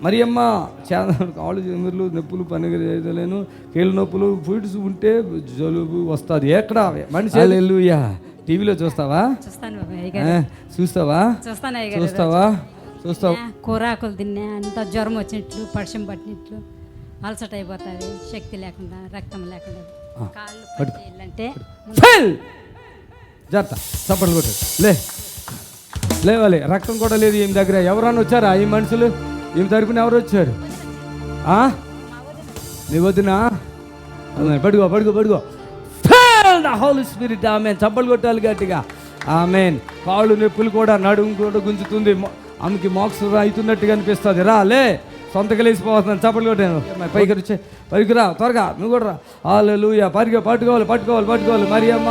మరి అమ్మ చాలా కాళ్ళు చెమర్లు నొప్పులు పని చేయలేను, కీళ్ళ నొప్పులు, ఫుడ్స్ ఉంటే జలుబు వస్తుంది. ఎక్కడ మనిషి హల్లెలూయా. టీవీలో చూస్తావా? చూస్తావా? కూరాకులు తిన్నా అంత జ్వరం వచ్చినట్లు, పడిశం పట్టినట్లు, అలసట అయిపోతుంది, శక్తి లేకుండా, రక్తం లేకుండా, కాళ్ళు పట్టిల్లంటే జాగ్రత్త. చప్పట్లు కొట్టు. లేవాలి. రక్తం కూడా లేదు ఈమె దగ్గర. ఎవరన్నా వచ్చారా? ఈ మనుషులు ఈమె తరపున ఎవరు వచ్చారు? నీ వదినా? పడుకో. హోలీ స్పిరిట్. ఆమెన్. చప్పట్లు కొట్టాలి గట్టిగా. ఆమెన్. కాళ్ళు నొప్పులు కూడా, నడుము కూడా గుంజుతుంది, ఆమెకి మోక్షం అవుతున్నట్టుగా అనిపిస్తుంది. లే సొంతగా లేచిపోతున్నాను. చప్పట్లు కొట్టాను. పైకి వచ్చే పైకి రా త్వరగా. నువ్వు కూడా రా. హల్లెలూయా. పట్టుకోవాలి మరి అమ్మ.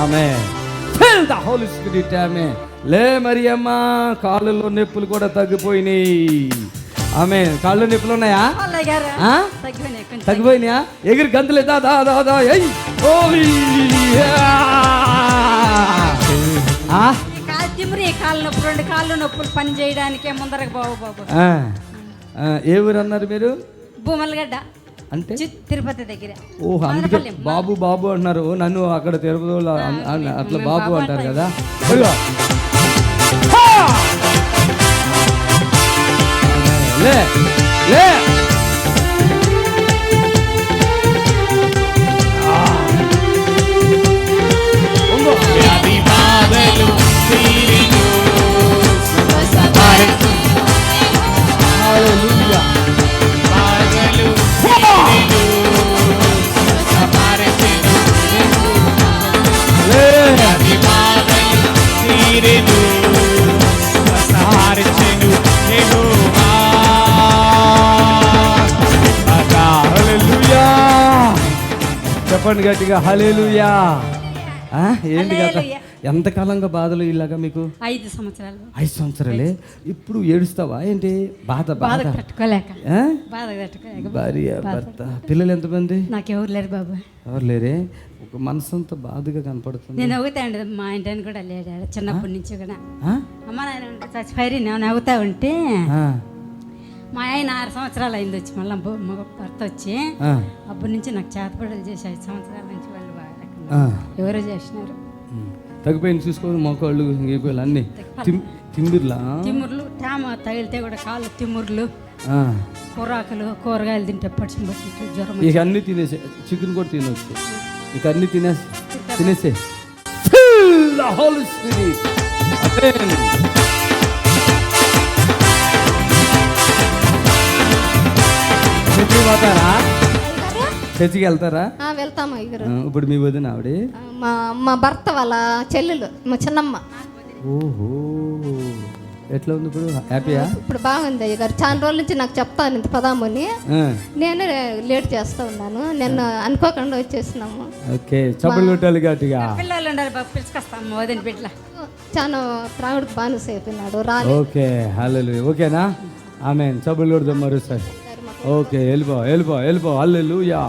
Amen. Fill the holy spirit. Amen. లే మరి అమ్మ. కాళ్ళలో నొప్పులు కూడా తగ్గిపోయినాయి. ఆమె. కాళ్ళు నొప్పులు ఉన్నాయా? తగ్గిపోయినాయా? ఎగిరి గంతులే. దా కాళ్ళు నొప్పులు, 2 కాళ్ళు నొప్పులు పని చేయడానికే ముందరకు బాబు. ఏ ఊరు అన్నారు మీరు? భూమలగడ్డ అంటే తిరుపతి దగ్గర. ఓహో, అందుకే బాబు అంటున్నారు. నన్ను అక్కడ తిరుపతిలో అట్లా బాబు అంటారు కదా. లే చెప్పండి గట్టిగా. హల్లెలూయా. ఏంటి కదా, ఎంతకాలంగా బాధలు ఇలాగా మీకు? 5 సంవత్సరాలు. 5 సంవత్సరాలే. ఇప్పుడు ఏడుస్తావా ఏంటి? బాధ తట్టుకోలేక. భార్య భర్త పిల్లలు ఎంతమంది? నాకు ఎవరు లేరు బాబు. ఎవరు లేరే? ఒక మనసు అంతా బాధగా కనపడుతుంది. నేను నవ్వుతా అండి. మా ఇంటిని కూడా లేడాడు చిన్నప్పటి నుంచి కూడా. అమ్మ నాయన చచ్చిపోయి నేను నవ్వుతా ఉంటే మా ఆయన 6 సంవత్సరాలు అయింది వచ్చి, మళ్ళీ భర్త వచ్చి అప్పటి నుంచి నాకు చేతపడలు చేసి 5 సంవత్సరాల నుంచి వాళ్ళు బాగా ఎవరో చేసినారు. తగ్గిపోయింది. చూసుకోవాలి మొక్కళ్ళు ఇంకేళ్ళు అన్ని తిమ్ముర్లు తేమ తగిలితే కూడా కాళ్ళు తిమ్ముర్లు, కూరాకులు, కూరగాయలు తింటే పడిచి పట్టి జ్వరం. ఇక అన్ని తినేసే. చికెన్ కూడా తినవచ్చు. ఇక అన్ని తినేసే. చర్చికి వెళ్తారా? వెళ్తాము అయ్యారు. ఇప్పుడు మీ వదిన ఆవిడ మా భర్త వాళ్ళ చెల్లెలు, మా చిన్నమ్మ. ఓహో, ఎట్లా ఉంది ఇప్పుడు? హ్యాపీయా? ఇప్పుడు బాగుంది అయ్యగారు. చాలా రోజుల నుంచి నాకు చెప్తాను ఇంత పదామని, నేను లేట్ చేస్తా ఉన్నాను. నేను అనుకోకుండా వచ్చేసినాము. ఓకే, చప్పట్లు కొట్టాలి గట్టిగా. పిల్లలు ఉండాలి బాబు, పిలుచుకొస్తాము వదిన బిడ్డ. చాలా త్రాగుడికి బానిస అయిపోయినాడు. ఓకే, హల్లెలూయా. ఓకేనా? ఆమేన్. చప్పట్లు కొడదాం మరోసారి. ఓకే, వెళ్ళిపో. హల్లెలూయా.